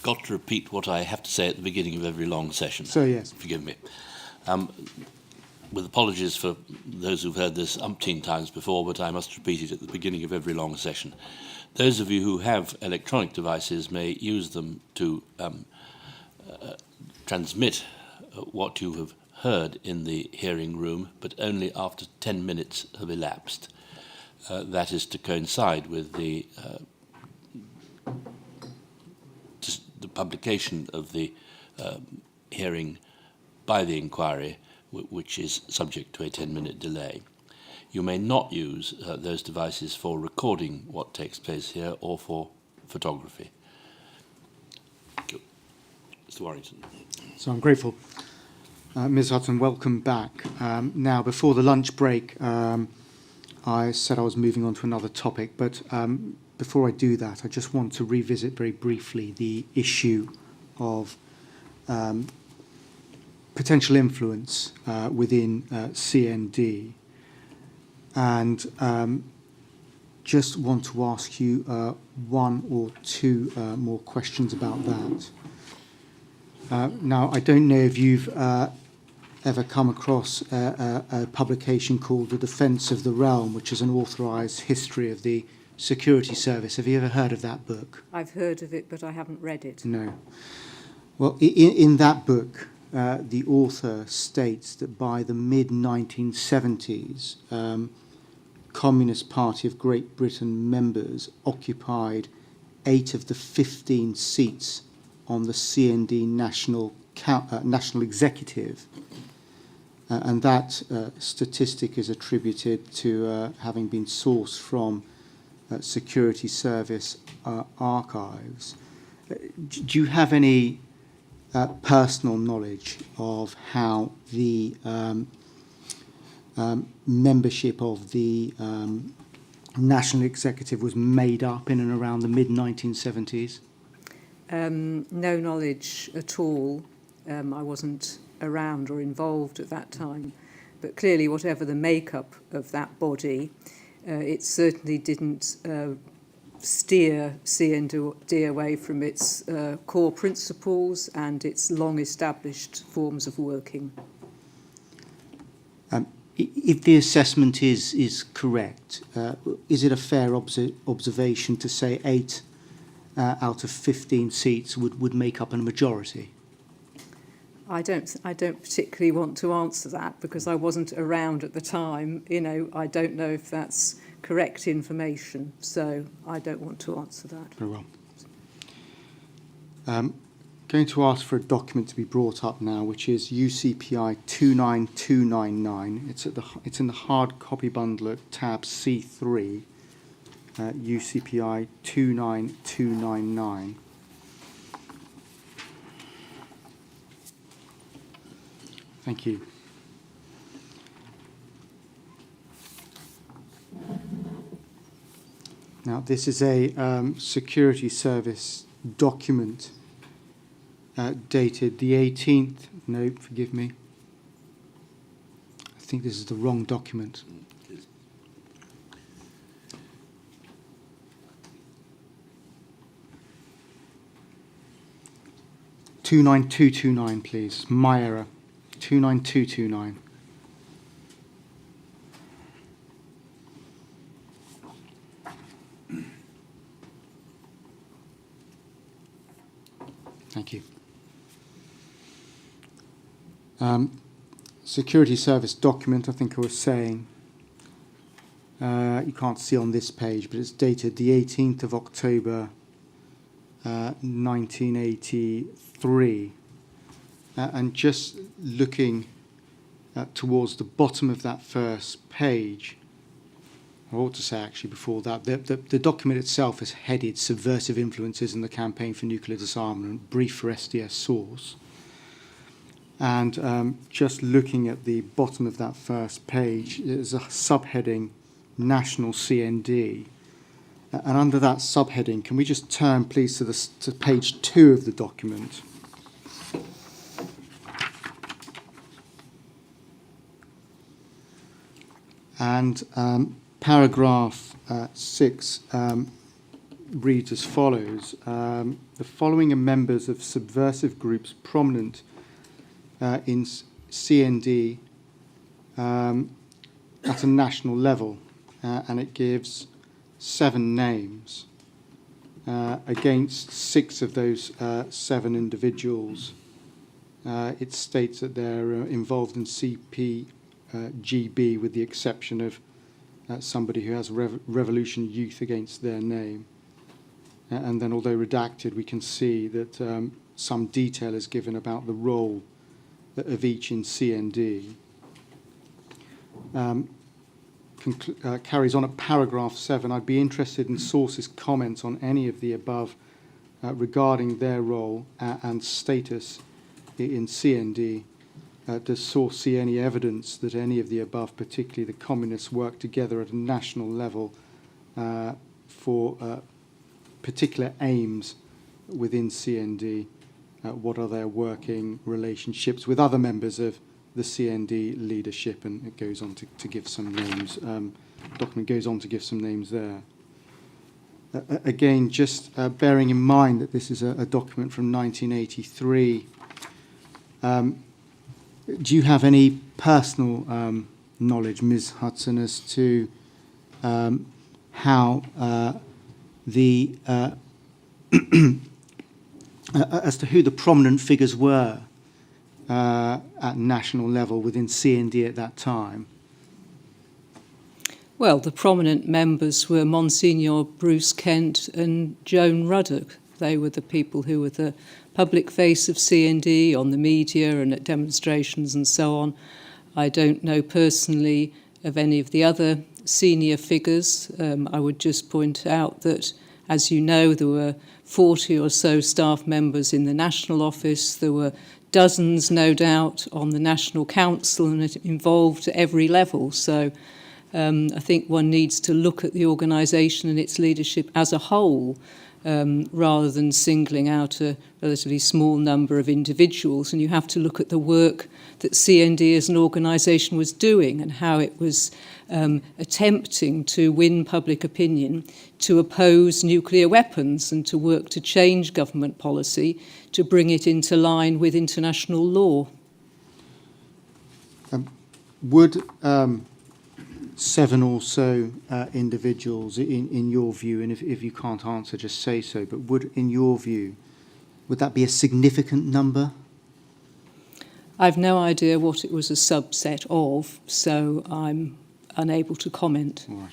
got to repeat what I have to say at the beginning of every long session. So, yes. Forgive me. With apologies for those who've heard this umpteen times before, but I must repeat it at the beginning of every long session. Those of you who have electronic devices may use them to transmit what you have heard in the hearing room, but only after 10 minutes have elapsed. That is to coincide with the publication of the hearing by the inquiry, which is subject to a 10-minute delay. You may not use those devices for recording what takes place here or for photography. Thank you. Mr. Warrington. So I'm grateful. Ms. Hudson, welcome back. Now, before the lunch break, I said I was moving on to another topic, but before I do that, I just want to revisit very briefly the issue of potential influence within CND, and just want to ask you one or two more questions about that. Now, I don't know if you've ever come across a publication called The Defence of the Realm, which is an authorised history of the security service. Have you ever heard of that book? I've heard of it, but I haven't read it. No. Well, in that book, the author states that by the mid-1970s, Communist Party of Great Britain members occupied 8 of the 15 seats on the CND National Executive. And that statistic is attributed to having been sourced from security service archives. Do you have any personal knowledge of how the membership of the National Executive was made up in and around the mid-1970s? No knowledge at all. I wasn't around or involved at that time. But clearly, whatever the makeup of that body, it certainly didn't steer CND away from its core principles and its long-established forms of working. If the assessment is correct, is it a fair observation to say 8 out of 15 seats would make up a majority? I don't particularly want to answer that because I wasn't around at the time. I don't know if that's correct information, so I don't want to answer that. Very well. Going to ask for a document to be brought up now, which is UCPI 29299. It's in the hard copy bundle at tab C3, UCPI 29299. Thank you. Now, this is a security service document dated the 18th. No, forgive me. I think this is the wrong document. 29229, please. My error. 29229. Thank you. Security service document, I think I was saying. You can't see on this page, but it's dated the 18th of October 1983. And just looking towards the bottom of that first page, I ought to say actually before that, the document itself is headed Subversive Influences in the Campaign for Nuclear Disarmament, brief for SDS source. And just looking at the bottom of that first page, there's a subheading, National CND. And under that subheading, can we just turn, please, to page 2 of the document? And paragraph 6 reads as follows. The following are members of subversive groups prominent in CND at a national level, and it gives 7 names. Against 6 of those 7 individuals, it states that they're involved in CPGB, with the exception of somebody who has Revolution Youth against their name. And then, although redacted, we can see that some detail is given about the role of each in CND. Carries on at paragraph 7. I'd be interested in sources' comments on any of the above regarding their role and status in CND. Does source see any evidence that any of the above, particularly the communists, work together at a national level for particular aims within CND? What are their working relationships with other members of the CND leadership? And it goes on to give some names. Document goes on to give some names there. Again, just bearing in mind that this is a document from 1983, do you have any personal knowledge, Ms. Hudson, as to how as to who the prominent figures were at national level within CND at that time? Well, the prominent members were Monsignor Bruce Kent and Joan Ruddock. They were the people who were the public face of CND on the media and at demonstrations and so on. I don't know personally of any of the other senior figures. I would just point out that, as you know, there were 40 or so staff members in the national office. There were dozens, no doubt, on the National Council, and it involved every level. So I think one needs to look at the organisation and its leadership as a whole, rather than singling out a relatively small number of individuals. And you have to look at the work that CND as an organisation was doing and how it was attempting to win public opinion to oppose nuclear weapons and to work to change government policy to bring it into line with international law. Would 7 or so individuals, in your view, and if you can't answer, just say so, but would, in your view, would that be a significant number? I've no idea what it was a subset of, so I'm unable to comment. All right.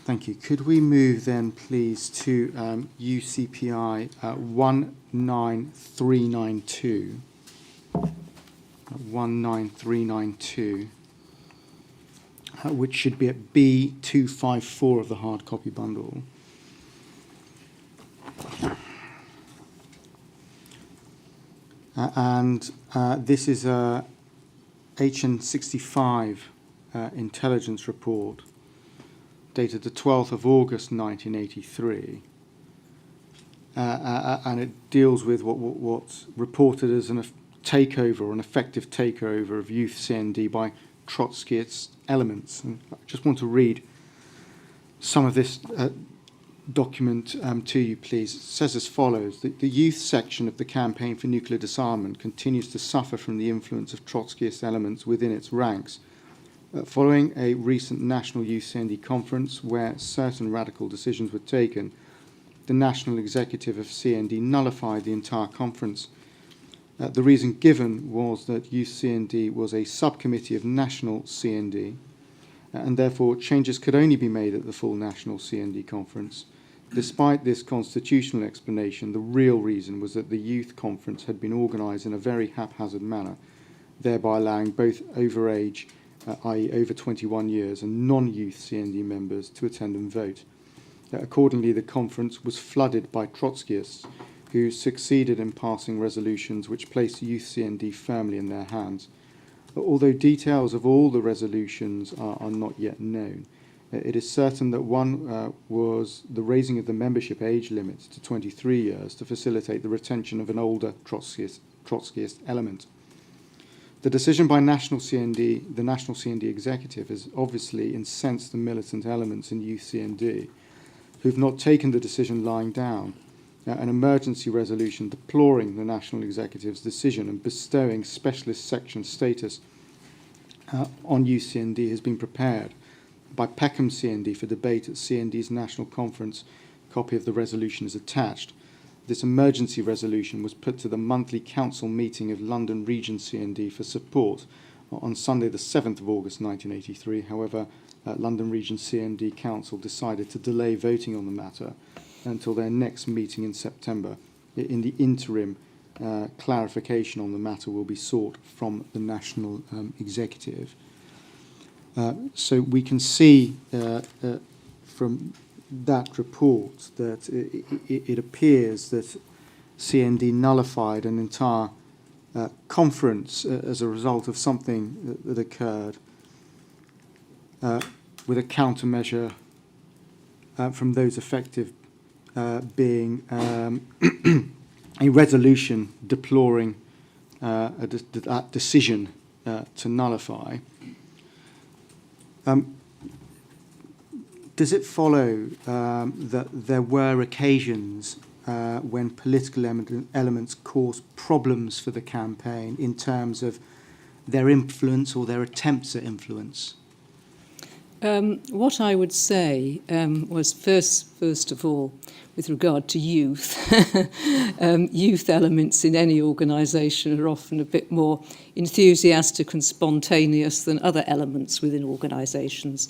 Thank you. Could we move then, please, to UCPI 19392? 19392. Which should be at B254 of the hard copy bundle. This is a HN65 intelligence report dated the 12th of August 1983. And it deals with what's reported as an takeover or an effective takeover of youth CND by Trotskyist elements. And I just want to read some of this document to you, please. It says as follows: the youth section of the Campaign for Nuclear Disarmament continues to suffer from the influence of Trotskyist elements within its ranks. Following a recent National Youth CND conference where certain radical decisions were taken, the National Executive of CND nullified the entire conference. The reason given was that Youth CND was a subcommittee of National CND, and therefore changes could only be made at the full National CND conference. Despite this constitutional explanation, the real reason was that the Youth Conference had been organised in a very haphazard manner, thereby allowing both overage, i.e. over 21 years, and non-Youth CND members to attend and vote. Accordingly, the conference was flooded by Trotskyists, who succeeded in passing resolutions which placed Youth CND firmly in their hands. Although details of all the resolutions are not yet known, it is certain that one was the raising of the membership age limit to 23 years to facilitate the retention of an older Trotskyist element. The decision by the National CND Executive has obviously incensed the militant elements in Youth CND, who've not taken the decision lying down. An emergency resolution deploring the National Executive's decision and bestowing specialist section status on UCND has been prepared by Peckham CND for debate at CND's National Conference. A copy of the resolution is attached. This emergency resolution was put to the monthly council meeting of London Region CND for support on Sunday the 7th of August 1983. However, London Region CND Council decided to delay voting on the matter until their next meeting in September. In the interim, clarification on the matter will be sought from the National Executive. So we can see from that report that it appears that CND nullified an entire conference as a result of something that occurred, with a countermeasure from those affected being a resolution deploring that decision to nullify. Does it follow that there were occasions when political elements caused problems for the campaign in terms of their influence or their attempts at influence? What I would say was first of all, with regard to youth, youth elements in any organisation are often a bit more enthusiastic and spontaneous than other elements within organisations.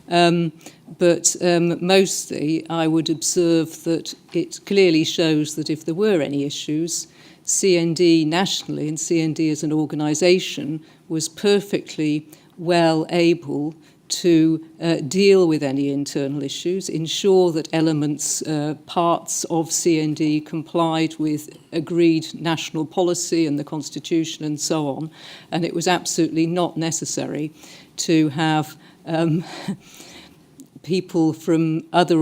But mostly I would observe that it clearly shows that if there were any issues, CND nationally and CND as an organisation was perfectly well able to deal with any internal issues, ensure that elements, parts of CND complied with agreed national policy and the Constitution and so on. And it was absolutely not necessary to have people from other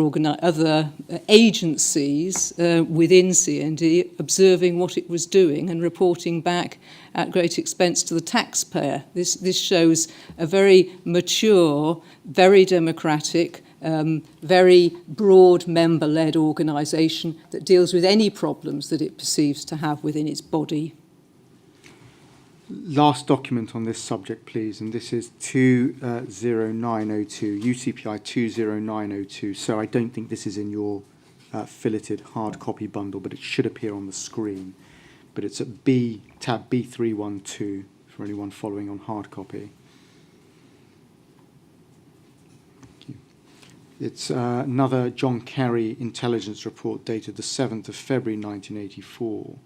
agencies within CND observing what it was doing and reporting back at great expense to the taxpayer. This shows a very mature, very democratic, very broad member-led organisation that deals with any problems that it perceives to have within its body. Last document on this subject, please, and this is 20902, UCPI 20902. So I don't think this is in your filleted hard copy bundle, but it should appear on the screen. But it's at tab B312 for anyone following on hard copy. Thank you. It's another John Kerry intelligence report dated the 7th of February 1984.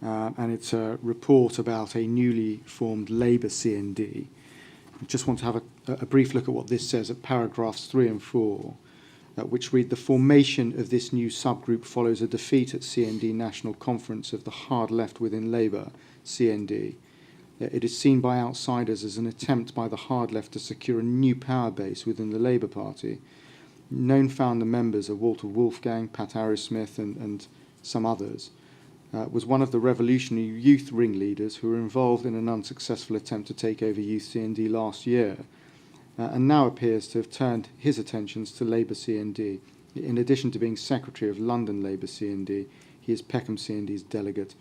And it's a report about a newly formed Labour CND. I just want to have a brief look at what this says at paragraphs 3 and 4, which read, the formation of this new subgroup follows a defeat at CND National Conference of the hard left within Labour, CND. It is seen by outsiders as an attempt by the hard left to secure a new power base within the Labour Party. Known founder members are Walter Wolfgang, Pat Arrowsmith and some others. Was one of the revolutionary youth ringleaders who were involved in an unsuccessful attempt to take over Youth CND last year, and now appears to have turned his attentions to Labour CND. In addition to being Secretary of London Labour CND, he is Peckham CND's delegate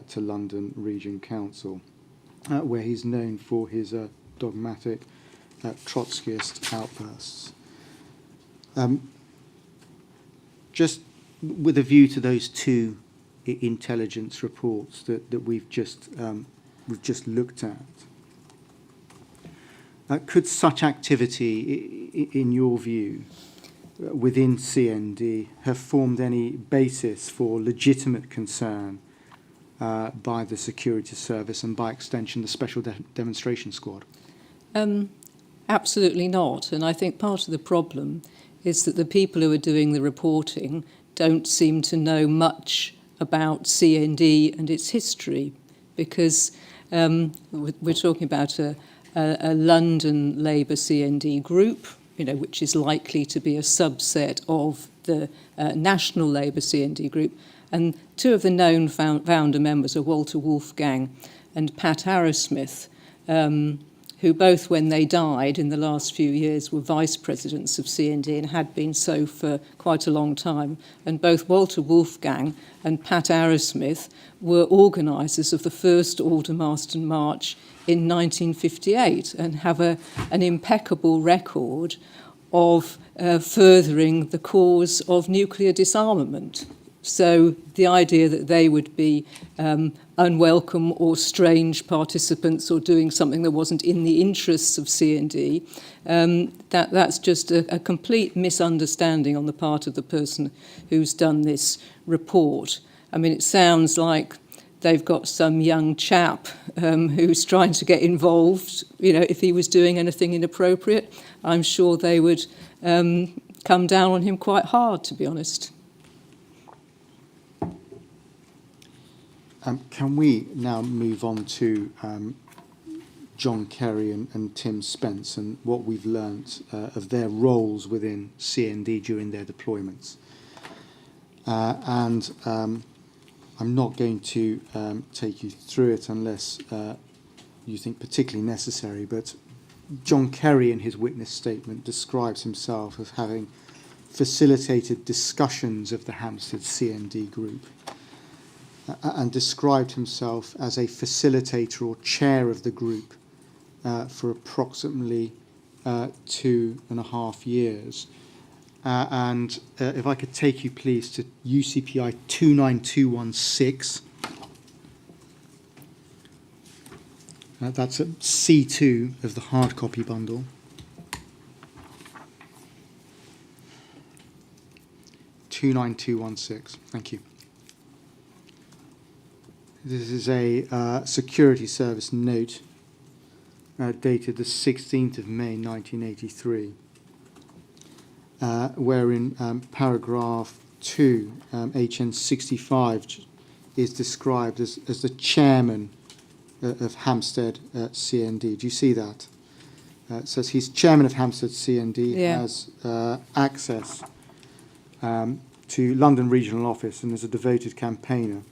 to London Region Council, where he's known for his dogmatic Trotskyist outbursts. Just with a view to those two intelligence reports that we've just looked at. Could such activity, in your view, within CND, have formed any basis for legitimate concern by the security service and, by extension, the Special Demonstration Squad? Absolutely not. And I think part of the problem is that the people who are doing the reporting don't seem to know much about CND and its history, because we're talking about a London Labour CND group, which is likely to be a subset of the National Labour CND group, and two of the known founder members are Walter Wolfgang and Pat Arrowsmith, who both, when they died in the last few years, were vice presidents of CND and had been so for quite a long time. And both Walter Wolfgang and Pat Arrowsmith were organisers of the first Aldermaston March in 1958 and have an impeccable record of furthering the cause of nuclear disarmament. So the idea that they would be unwelcome or strange participants or doing something that wasn't in the interests of CND, that's just a complete misunderstanding on the part of the person who's done this report. I mean, it sounds like they've got some young chap who's trying to get involved. You know, if he was doing anything inappropriate, I'm sure they would come down on him quite hard, to be honest. Can we now move on to John Kerry and Tim Spence and what we've learnt of their roles within CND during their deployments? I'm not going to take you through it unless you think particularly necessary, but John Kerry in his witness statement describes himself as having facilitated discussions of the Hampstead CND group and described himself as a facilitator or chair of the group for approximately 2.5 years. If I could take you, please, to UCPI 29216. That's at C2 of the hard copy bundle. (29216). Thank you. This is a security service note dated the 16th of May 1983. Wherein paragraph 2, HN 65, is described as the chairman of Hampstead CND. Do you see that? It says he's chairman of Hampstead CND, has access to London Regional Office and is a devoted campaigner,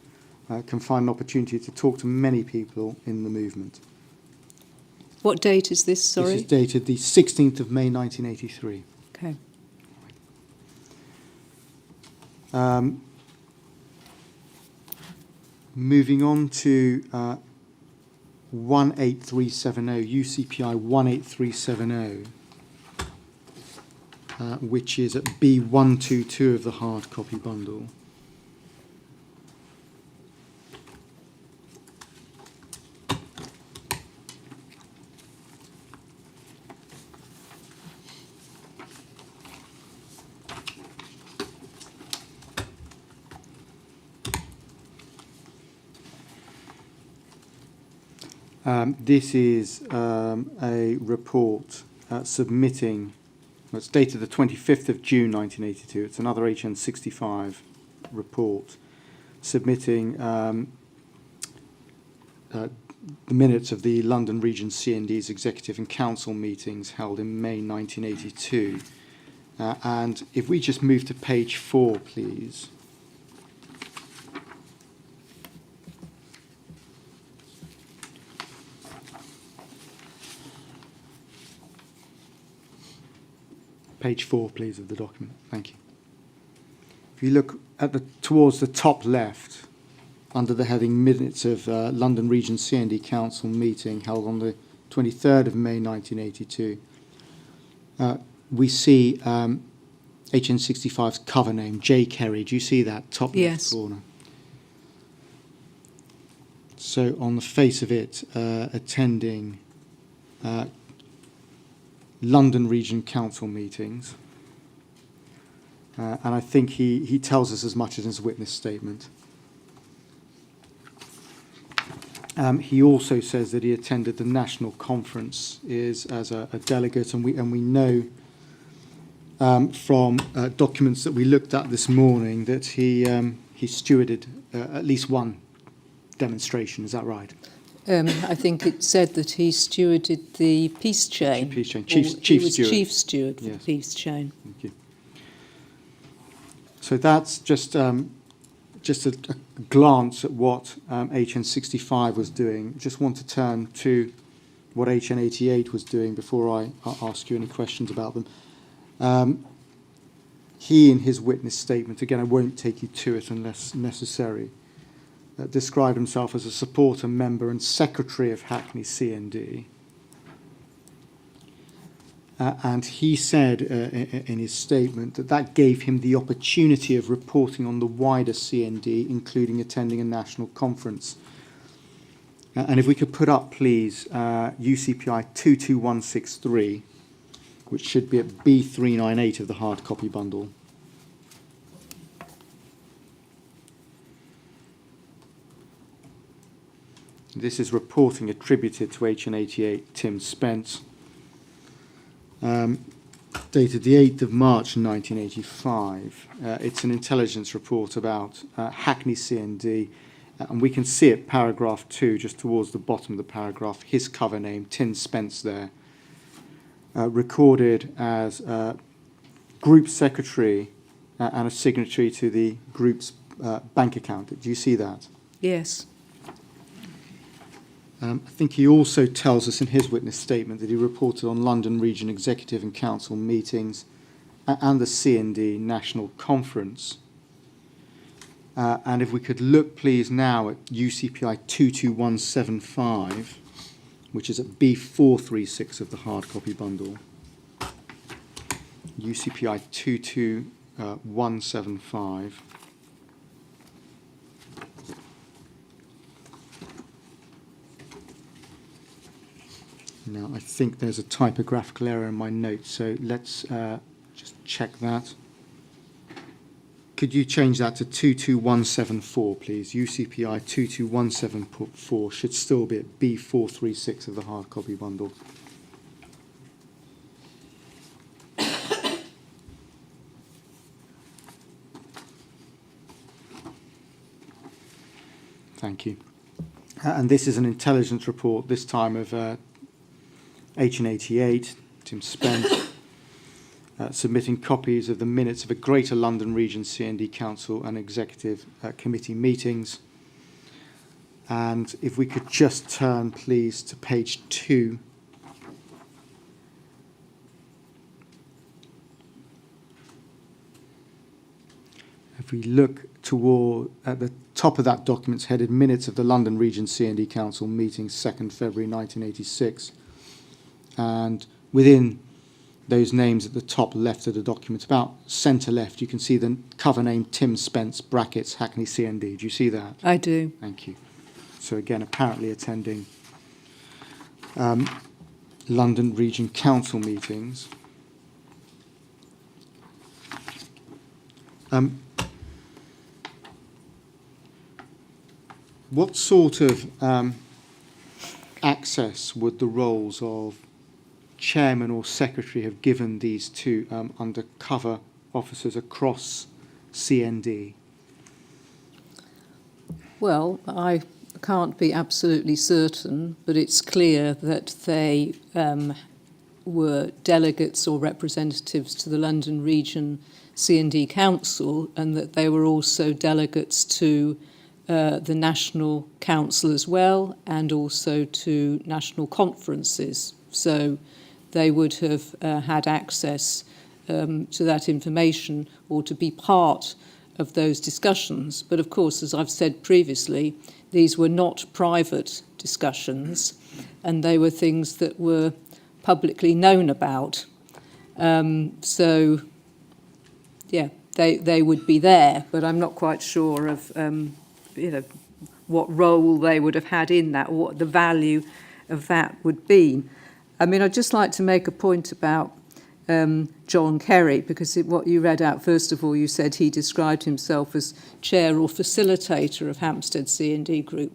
can find an opportunity to talk to many people in the movement. What date is this, sorry? This is dated the 16th of May 1983. Okay. Moving on to 18370, UCPI 18370, which is at B122 of the hard copy bundle. This is a report submitting, it's dated the 25th of June 1982. It's another HN 65 report submitting the minutes of the London Region CND's executive and council meetings held in May 1982. And if we just move to page 4, please. Page 4, please, of the document. Thank you. If you look at towards the top left, under the heading Minutes of London Region CND Council meeting held on the 23rd of May 1982, we see HN65's cover name, J. Kerry. Do you see that top left corner? So on the face of it, attending London Region Council meetings, and I think he tells us as much in his witness statement. He also says that he attended the national conference as a delegate, and we know from documents that we looked at this morning that he stewarded at least one demonstration. Is that right? I think it said that he stewarded the peace chain. Chief steward. He was chief steward for the peace chain. Thank you. So that's just a glance at what HN65 was doing. Just want to turn to what HN88 was doing before I ask you any questions about them. He, in his witness statement, again, I won't take you to it unless necessary, described himself as a supporter, member and secretary of Hackney CND. And he said in his statement that gave him the opportunity of reporting on the wider CND, including attending a national conference. And if we could put up, please, UCPI 22163, which should be at B398 of the hard copy bundle. This is reporting attributed to HN88 Tim Spence, dated the 8th of March 1985. It's an intelligence report about Hackney CND, and we can see it, paragraph 2, just towards the bottom of the paragraph, his cover name, Tim Spence there, recorded as group secretary and a signatory to the group's bank account. Do you see that? Yes. I think he also tells us in his witness statement that he reported on London Region Executive and Council meetings and the CND National Conference. And if we could look, please, now at UCPI 22175, which is at B436 of the hard copy bundle. UCPI 22175. Now, I think there's a typographical error in my notes, so let's just check that. Could you change that to 22174, please? UCPI 22174 should still be at B436 of the hard copy bundle. Thank you. And this is an intelligence report, this time of HN88, Tim Spence, submitting copies of the minutes of a Greater London Region CND Council and Executive Committee meetings. And if we could just turn, please, to page 2. If we look at the top of that document, it's headed Minutes of the London Region CND Council meeting, 2nd February 1986. And within those names at the top left of the document, about centre left, you can see the cover name Tim Spence, brackets, Hackney CND. Do you see that? I do. Thank you. So again, apparently attending London Region Council meetings. What sort of access would the roles of chairman or secretary have given these two undercover officers across CND? Well, I can't be absolutely certain, but it's clear that they were delegates or representatives to the London Region CND Council, and that they were also delegates to the National Council as well, and also to national conferences. So they would have had access to that information or to be part of those discussions. But of course, as I've said previously, these were not private discussions, and they were things that were publicly known about. So, yeah, they would be there, but I'm not quite sure of what role they would have had in that, or what the value of that would be. I mean, I'd just like to make a point about John Kerry, because what you read out, first of all, you said he described himself as chair or facilitator of Hampstead CND Group.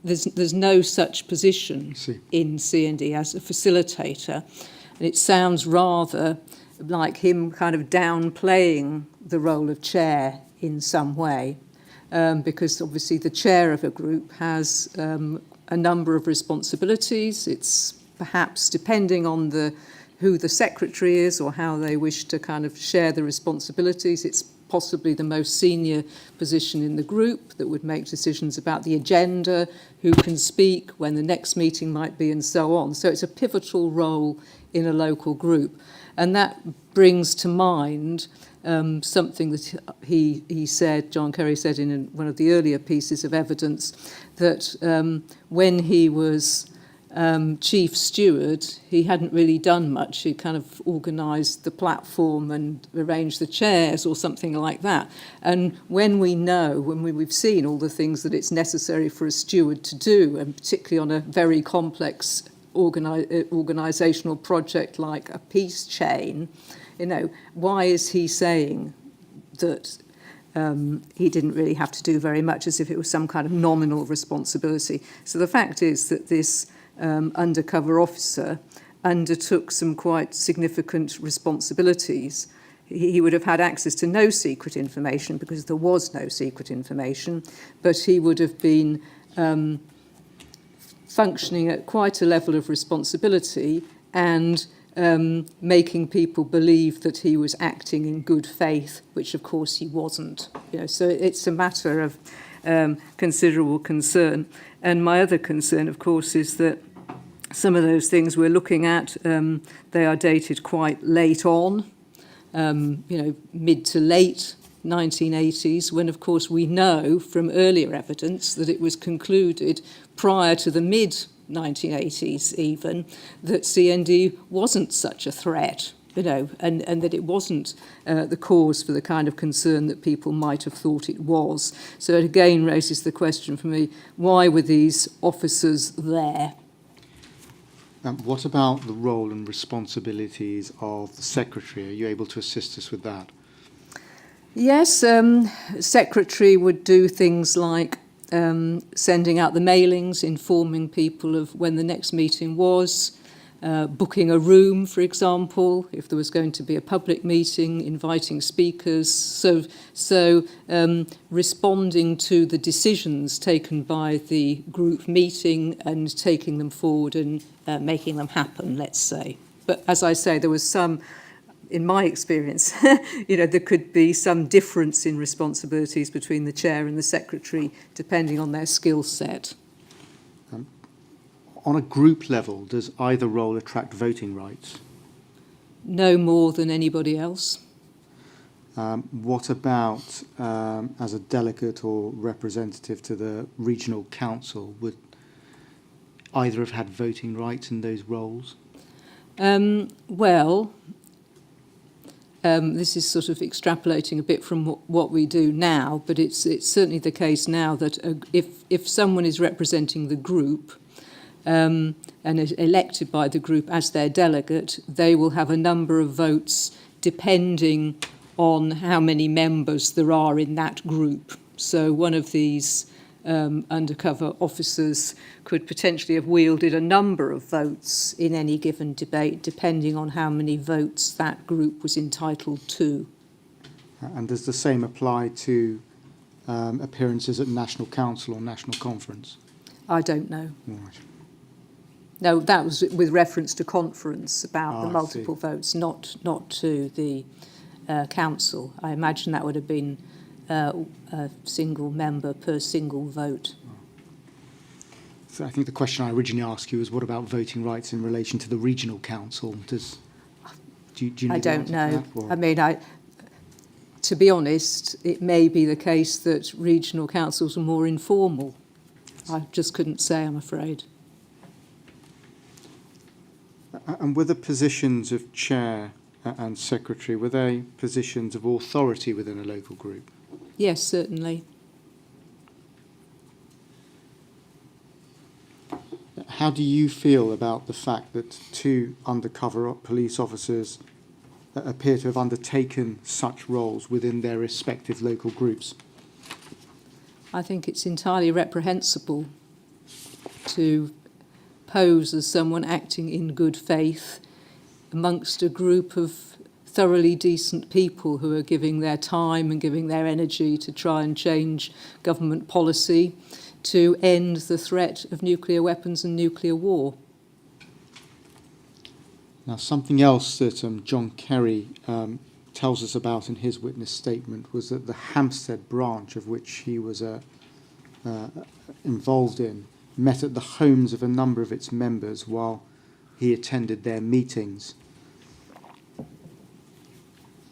There's no such position in CND as a facilitator. And it sounds rather like him kind of downplaying the role of chair in some way, because obviously the chair of a group has a number of responsibilities. It's perhaps, depending on who the secretary is or how they wish to kind of share the responsibilities, it's possibly the most senior position in the group that would make decisions about the agenda, who can speak, when the next meeting might be, and so on. So it's a pivotal role in a local group. And that brings to mind something that he said, John Kerry said in one of the earlier pieces of evidence, that when he was chief steward, he hadn't really done much. He kind of organised the platform and arranged the chairs or something like that. And when we've seen all the things that it's necessary for a steward to do, and particularly on a very complex organisational project like a peace chain, why is he saying that he didn't really have to do very much, as if it was some kind of nominal responsibility? So the fact is that this undercover officer undertook some quite significant responsibilities. He would have had access to no secret information because there was no secret information, but he would have been functioning at quite a level of responsibility and making people believe that he was acting in good faith, which of course he wasn't. So it's a matter of considerable concern. And my other concern, of course, is that some of those things we're looking at, they are dated quite late on, mid to late 1980s, when, of course, we know from earlier evidence that it was concluded prior to the mid-1980s even that CND wasn't such a threat, and that it wasn't the cause for the kind of concern that people might have thought it was. So it again raises the question for me, why were these officers there? What about the role and responsibilities of the secretary? Are you able to assist us with that? Yes, secretary would do things like sending out the mailings, informing people of when the next meeting was, booking a room, for example, if there was going to be a public meeting, inviting speakers, so responding to the decisions taken by the group meeting and taking them forward and making them happen, let's say. But as I say, there was some, in my experience, there could be some difference in responsibilities between the chair and the secretary, depending on their skill set. On a group level, does either role attract voting rights? No more than anybody else. What about as a delegate or representative to the regional council? Would either have had voting rights in those roles? This is sort of extrapolating a bit from what we do now, but it's certainly the case now that if someone is representing the group and is elected by the group as their delegate, they will have a number of votes depending on how many members there are in that group. So one of these undercover officers could potentially have wielded a number of votes in any given debate, depending on how many votes that group was entitled to. And does the same apply to appearances at National Council or National Conference? I don't know. Right. No, that was with reference to conference about the multiple votes, not to the council. I imagine that would have been a single member per single vote. So I think the question I originally asked you was, what about voting rights in relation to the regional council? Do you know? I don't know. I mean, to be honest, it may be the case that regional councils are more informal. I just couldn't say, I'm afraid. And were the positions of chair and secretary, were they positions of authority within a local group? Yes, certainly. How do you feel about the fact that two undercover police officers appear to have undertaken such roles within their respective local groups? I think it's entirely reprehensible to pose as someone acting in good faith amongst a group of thoroughly decent people who are giving their time and giving their energy to try and change government policy to end the threat of nuclear weapons and nuclear war. Now, something else that John Kerry tells us about in his witness statement was that the Hampstead branch, of which he was involved in, met at the homes of a number of its members while he attended their meetings.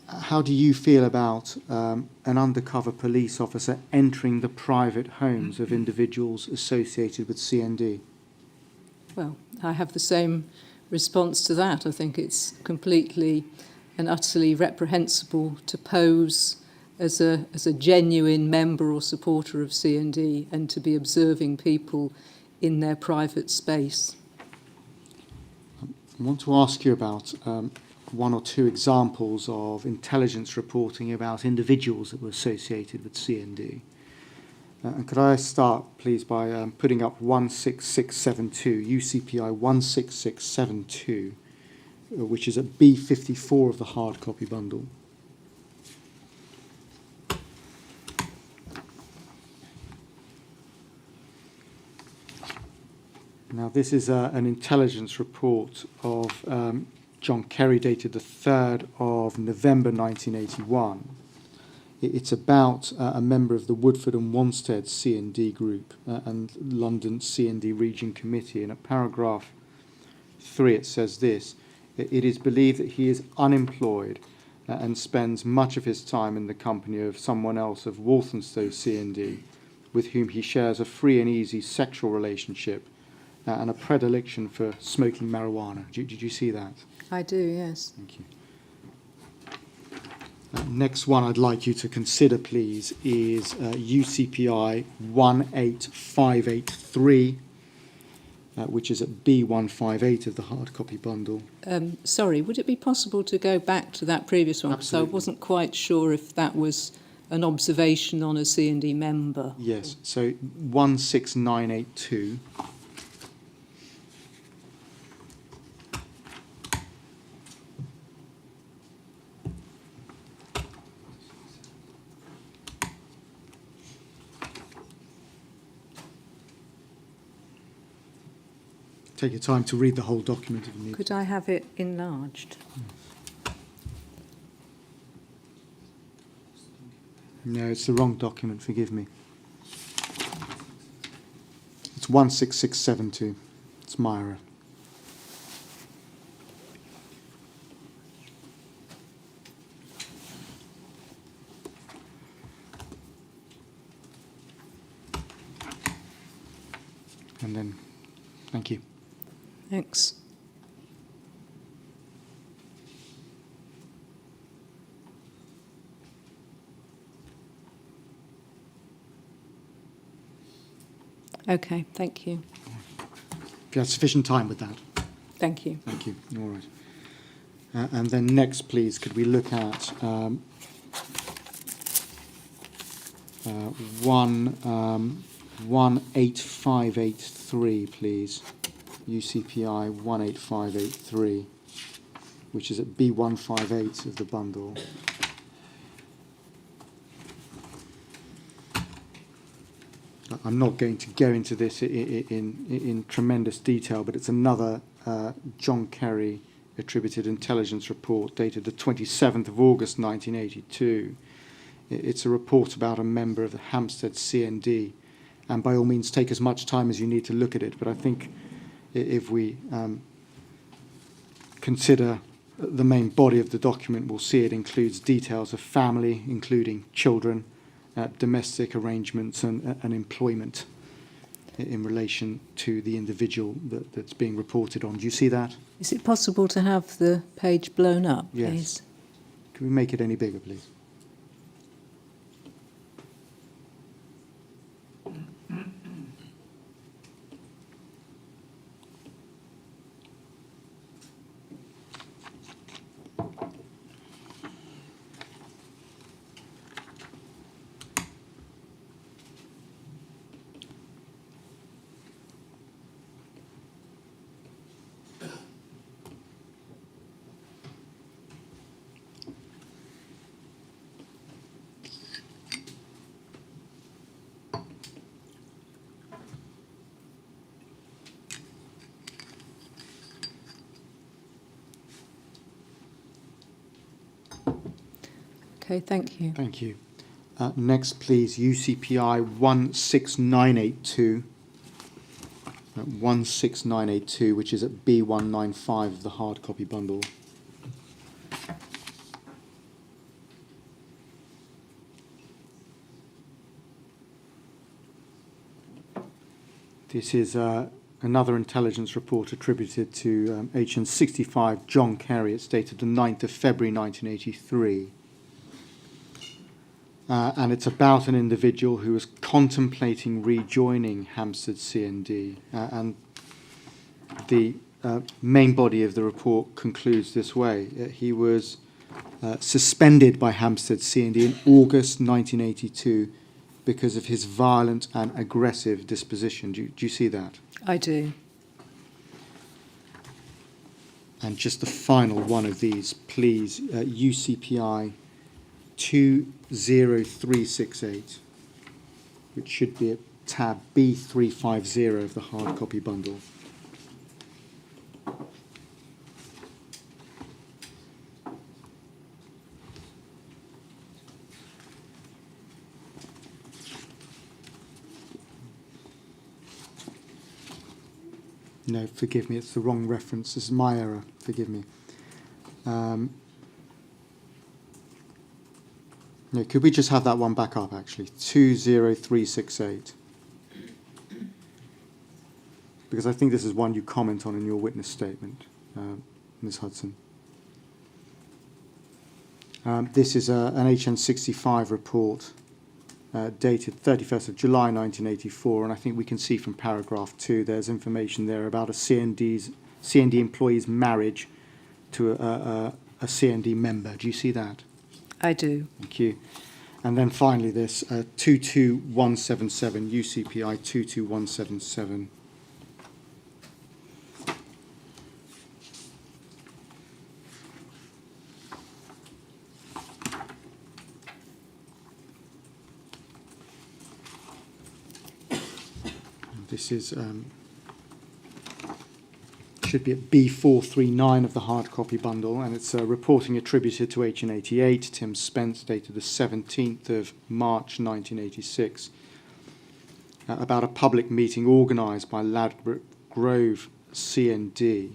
How do you feel about an undercover police officer entering the private homes of individuals associated with CND? Well, I have the same response to that. I think it's completely and utterly reprehensible to pose as a genuine member or supporter of CND and to be observing people in their private space. I want to ask you about one or two examples of intelligence reporting about individuals that were associated with CND. And could I start, please, by putting up 16672, UCPI 16672, which is at B54 of the hard copy bundle. Now, this is an intelligence report of John Kerry dated the 3rd of November 1981. It's about a member of the Woodford and Wanstead CND group and London CND Region Committee. And at paragraph 3 it says this: it is believed that he is unemployed and spends much of his time in the company of someone else of Walthamstow CND, with whom he shares a free and easy sexual relationship and a predilection for smoking marijuana. Did you see that? I do, yes. Thank you. Next one I'd like you to consider, please, is UCPI 18583, which is at B158 of the hard copy bundle. Sorry, would it be possible to go back to that previous one? Absolutely. So I wasn't quite sure if that was an observation on a C&D member. Yes, so 16982. Take your time to read the whole document if you need. Could I have it enlarged? No, it's the wrong document, forgive me. It's 16672. It's my error. And then, thank you. Thanks. Okay, thank you. If you have sufficient time with that. Thank you. Thank you. All right. And then next, please, could we look at 18583, please. UCPI 18583, which is at B158 of the bundle. I'm not going to go into this in tremendous detail, but it's another John Kerry attributed intelligence report dated the 27th of August 1982. It's a report about a member of the Hampstead CND, and by all means take as much time as you need to look at it, but I think if we consider the main body of the document, we'll see it includes details of family, including children, domestic arrangements and employment in relation to the individual that's being reported on. Do you see that? Is it possible to have the page blown up, Yes. please? Can we make it any bigger, please? Okay, thank you. Thank you. Next, please, UCPI 16982. 16982, which is at B195 of the hard copy bundle. This is another intelligence report attributed to HN 65 John Kerry. It's dated the 9th of February 1983. And it's about an individual who was contemplating rejoining Hampstead CND. And the main body of the report concludes this way. He was suspended by Hampstead CND in August 1982 because of his violent and aggressive disposition. Do you see that? I do. And just the final one of these, please, UCPI 20368, which should be at tab B350 of the hard copy bundle. No, forgive me, it's the wrong reference. This is my error. Forgive me. No, could we just have that one back up, actually? 20368. Because I think this is one you comment on in your witness statement, Ms. Hudson. This is an HN65 report dated 31st of July 1984, and I think we can see from paragraph 2 there's information there about a CND employee's marriage to a CND member. Do you see that? I do. Thank you. And then finally this 22177, UCPI 22177. This is should be at B439 of the hard copy bundle, and it's reporting attributed to HN88, Tim Spence, dated the 17th of March 1986, about a public meeting organised by Ladbroke Grove CND.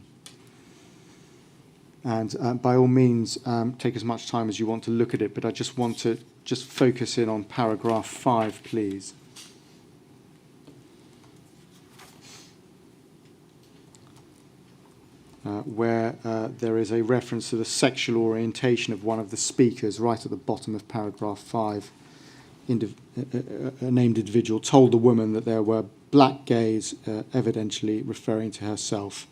And by all means, take as much time as you want to look at it, but I just want to focus in on paragraph 5, please. Where there is a reference to the sexual orientation of one of the speakers right at the bottom of paragraph 5. A named individual told the woman that there were black gays, evidently referring to herself.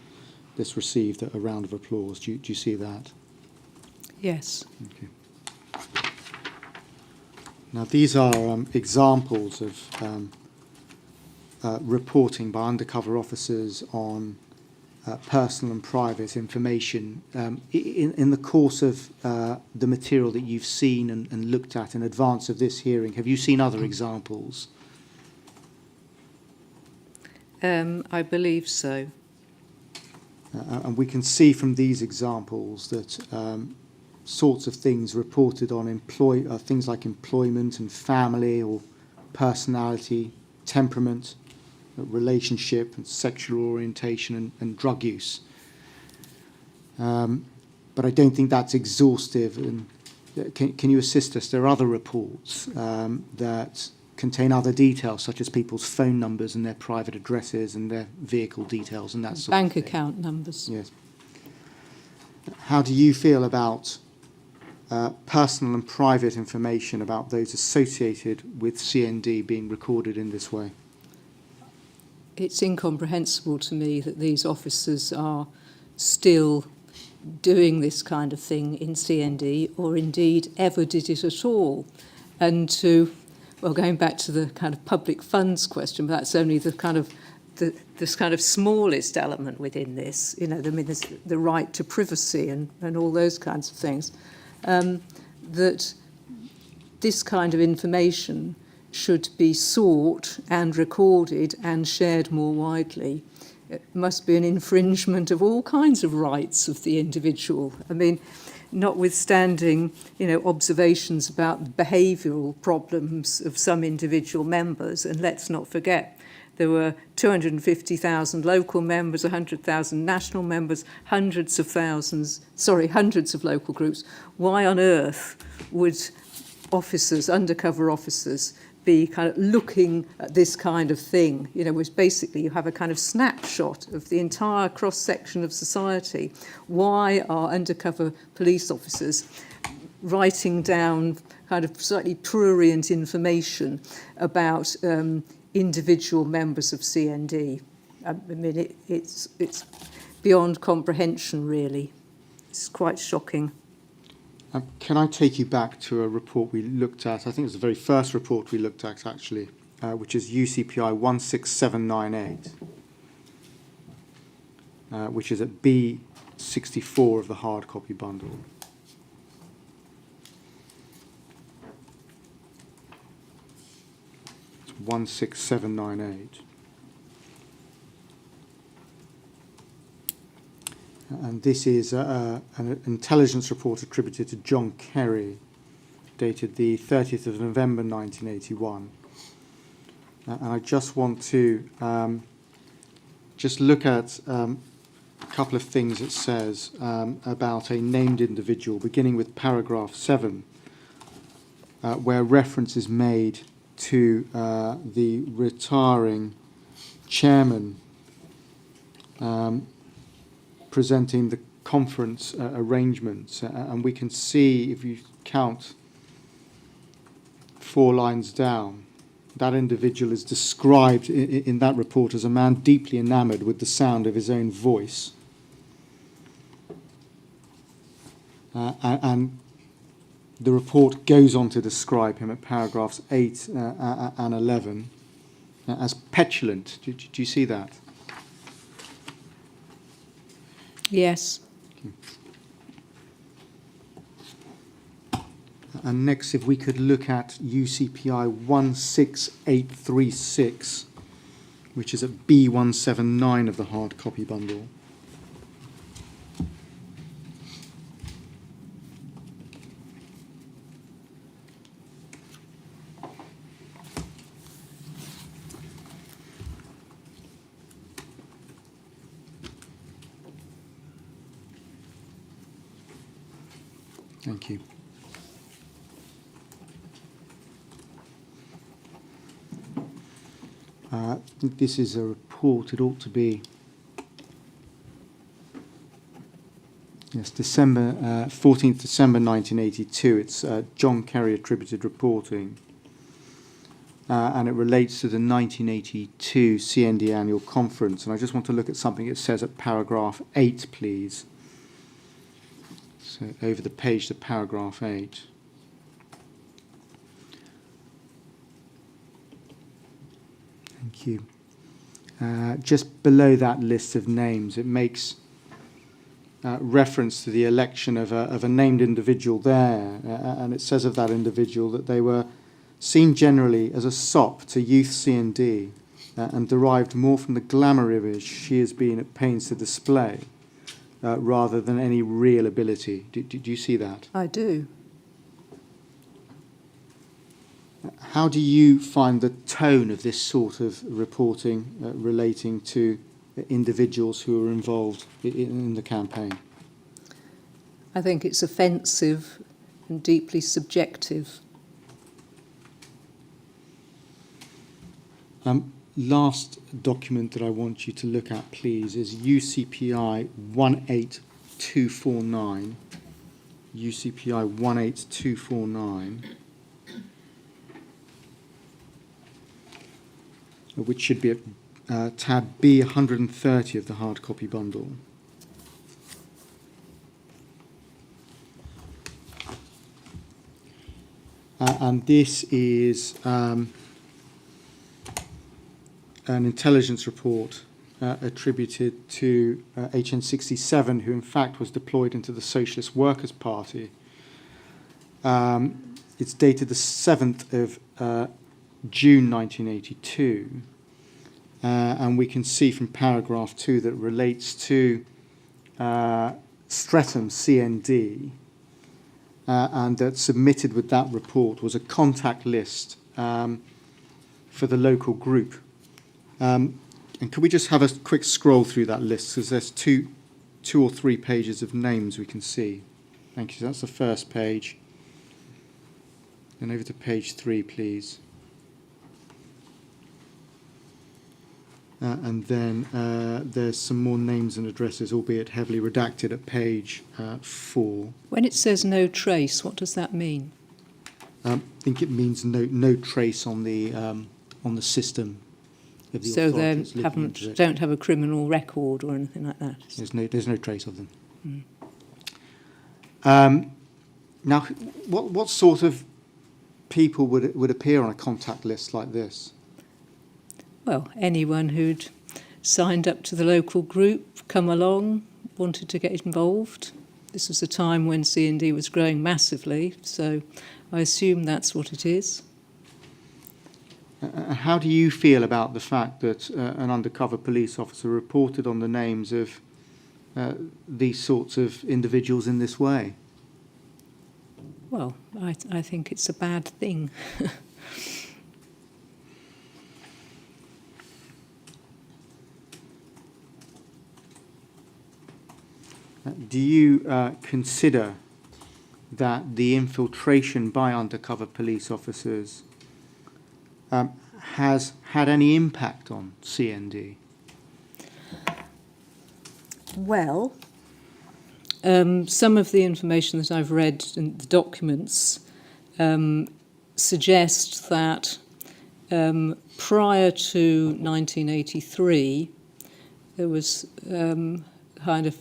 This received a round of applause. Do you see that? Yes. Okay. Now, these are examples of reporting by undercover officers on personal and private information. In the course of the material that you've seen and looked at in advance of this hearing, have you seen other examples? I believe so. And we can see from these examples that sorts of things reported on things like employment and family or personality, temperament, relationship and sexual orientation and drug use. But I don't think that's exhaustive. And can you assist us? There are other reports that contain other details, such as people's phone numbers and their private addresses and their vehicle details and that sort of thing. Bank account numbers. Yes. How do you feel about personal and private information about those associated with CND being recorded in this way? It's incomprehensible to me that these officers are still doing this kind of thing in CND, or indeed ever did it at all. And going back to the kind of public funds question, but that's only the kind of this kind of smallest element within this. You know, I mean, there's the right to privacy and all those kinds of things. That this kind of information should be sought and recorded and shared more widely. It must be an infringement of all kinds of rights of the individual. I mean, notwithstanding, observations about the behavioural problems of some individual members, and let's not forget, there were 250,000 local members, 100,000 national members, hundreds of local groups. Why on earth would undercover officers, be kind of looking at this kind of thing, which basically you have a kind of snapshot of the entire cross-section of society? Why are undercover police officers writing down kind of slightly prurient information about individual members of CND? I mean, it's beyond comprehension, really. It's quite shocking. Can I take you back to a report we looked at? I think it was the very first report we looked at, actually, which is UCPI 16798, which is at B64 of the hard copy bundle. It's 16798. And this is an intelligence report attributed to John Kerry, dated the 30th of November 1981. And I just want to just look at a couple of things it says about a named individual, beginning with paragraph 7, where reference is made to the retiring chairman presenting the conference arrangements, and we can see, if you count 4 lines down, that individual is described in that report as a man deeply enamoured with the sound of his own voice. And the report goes on to describe him at paragraphs 8 and 11 as petulant. Do you see that? Yes. And next, if we could look at UCPI 16836, which is at B179 of the hard copy bundle. Thank you. I think this is a report. It ought to be, yes, 14th December 1982. It's John Kerry attributed reporting, and it relates to the 1982 CND annual conference. And I just want to look at something it says at paragraph 8, please. So over the page to paragraph 8. Thank you. Just below that list of names, it makes reference to the election of a named individual there, and it says of that individual that they were seen generally as a sop to youth C&D and derived more from the glamour image she has been at pains to display rather than any real ability. Do you see that? I do. How do you find the tone of this sort of reporting relating to individuals who are involved in the campaign? I think it's offensive and deeply subjective. Last document that I want you to look at, please, is UCPI 18249. UCPI 18249. Which should be at tab B 130 of the hard copy bundle. And this is an intelligence report attributed to HN67, who in fact was deployed into the Socialist Workers' Party. It's dated the 7th of June 1982, and we can see from paragraph 2 that it relates to Streatham CND, and that submitted with that report was a contact list for the local group. And could we just have a quick scroll through that list, because there's two or three pages of names we can see. Thank you. So that's the first page. Then over to page 3, please. And then there's some more names and addresses, albeit heavily redacted, at page 4. When it says no trace, what does that mean? I think it means no trace on the system of the So they authorities looking into it. don't have a criminal record or anything like that? There's no trace of them. Mm. Now, what sort of people would appear on a contact list like this? Well, anyone who'd signed up to the local group, come along, wanted to get involved. This was a time when C&D was growing massively, so I assume that's what it is. How do you feel about the fact that an undercover police officer reported on the names of these sorts of individuals in this way? Well, I think it's a bad thing. Do you consider that the infiltration by undercover police officers has had any impact on CND? Well, some of the information that I've read in the documents suggest that prior to 1983, there was kind of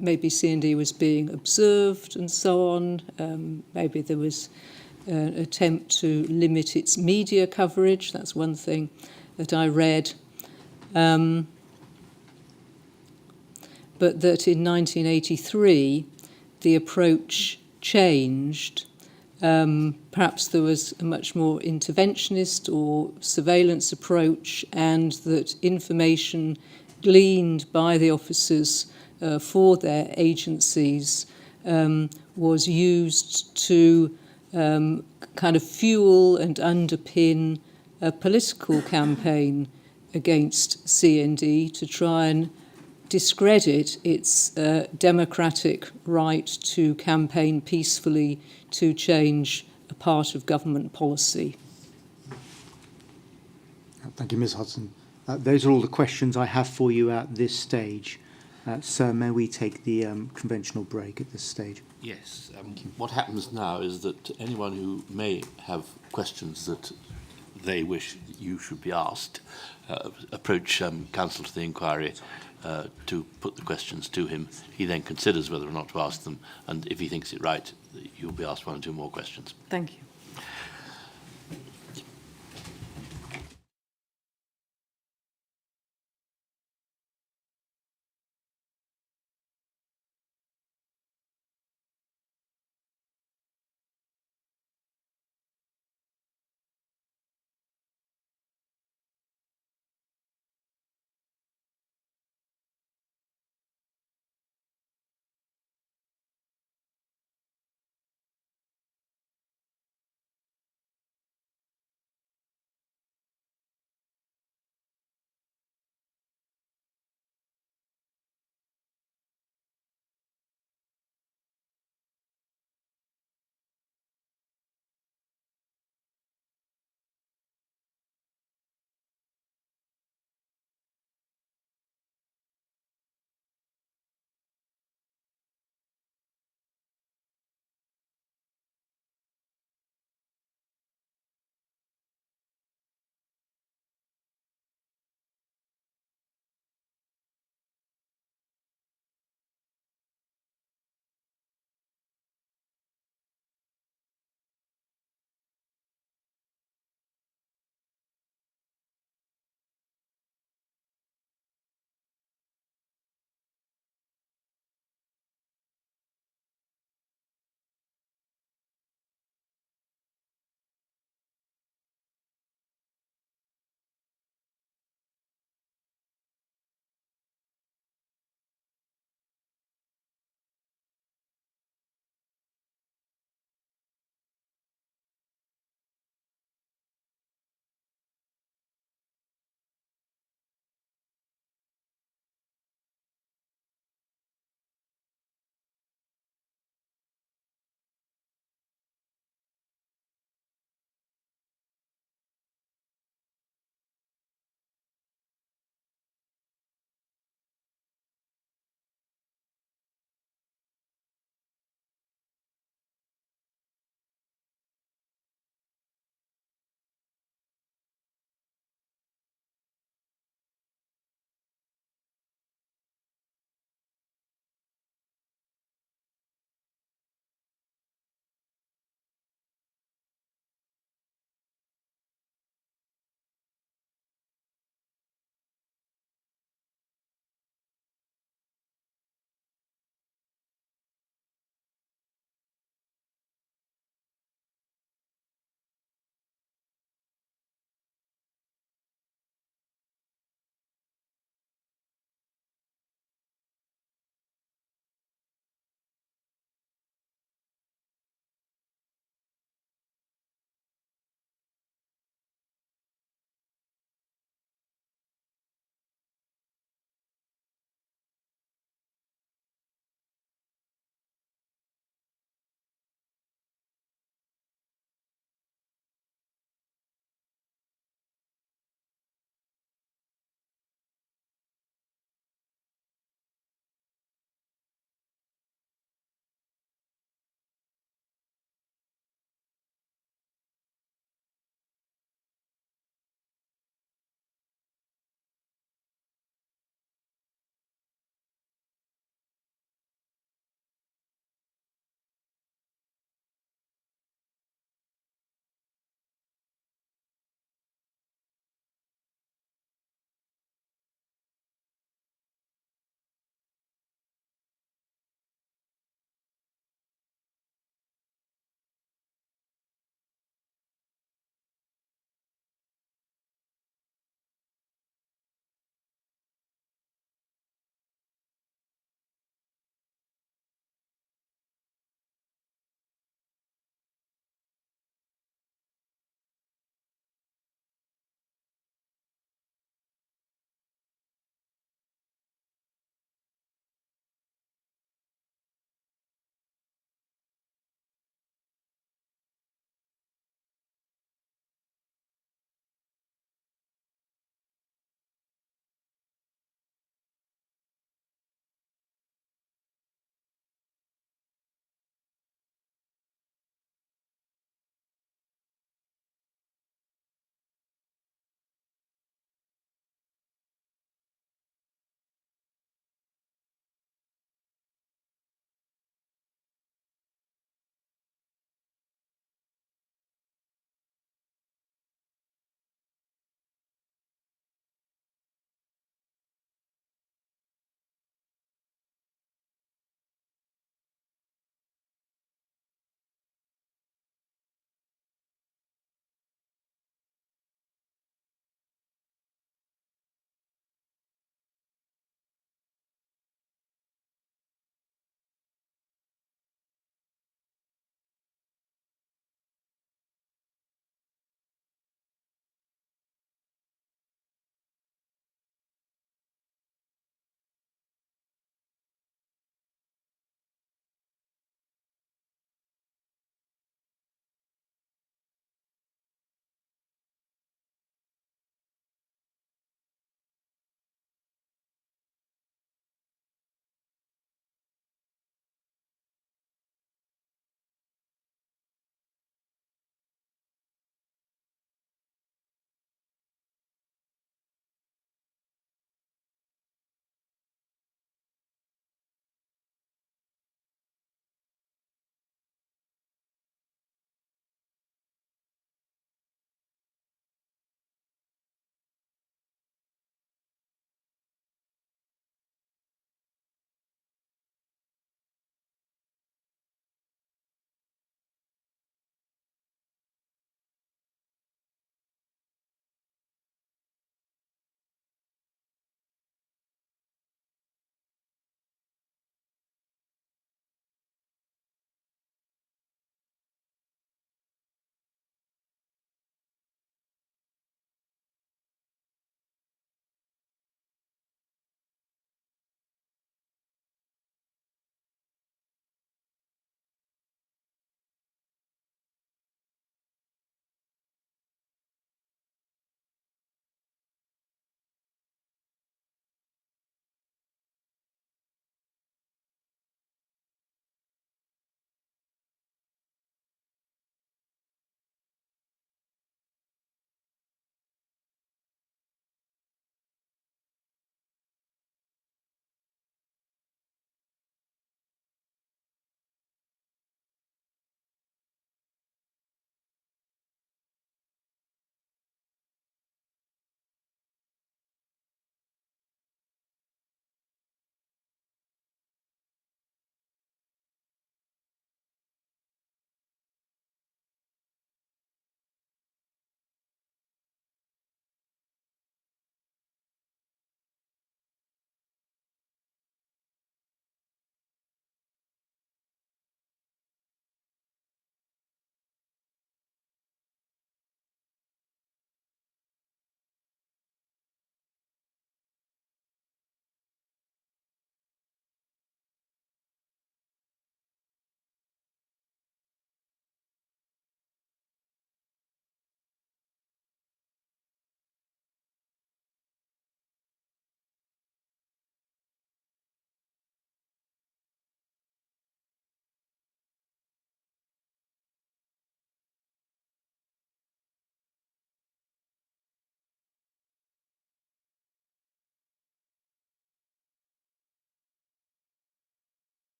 maybe C&D was being observed and so on. Maybe there was an attempt to limit its media coverage. That's one thing that I read. But that in 1983, the approach changed. Perhaps there was a much more interventionist or surveillance approach, and that information gleaned by the officers for their agencies was used to kind of fuel and underpin a political campaign against CND to try and discredit its democratic right to campaign peacefully to change a part of government policy. Thank you, Ms. Hudson. Those are all the questions I have for you at this stage. Sir, may we take the conventional break at this stage? Yes. What happens now is that anyone who may have questions that they wish you should be asked, approach counsel to the inquiry to put the questions to him. He then considers whether or not to ask them, and if he thinks it right, you'll be asked 1 or 2 more questions. Thank you.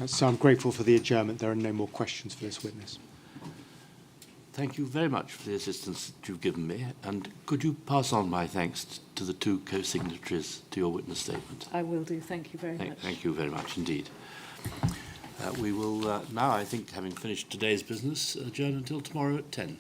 So I'm grateful for the adjournment. There are no more questions for this witness. Thank you very much for the assistance that you've given me, and could you pass on my thanks to the two co-signatories to your witness statement? I will do. Thank you very much. Thank you very much indeed. We will now, I think, having finished today's business, adjourn until tomorrow at 10.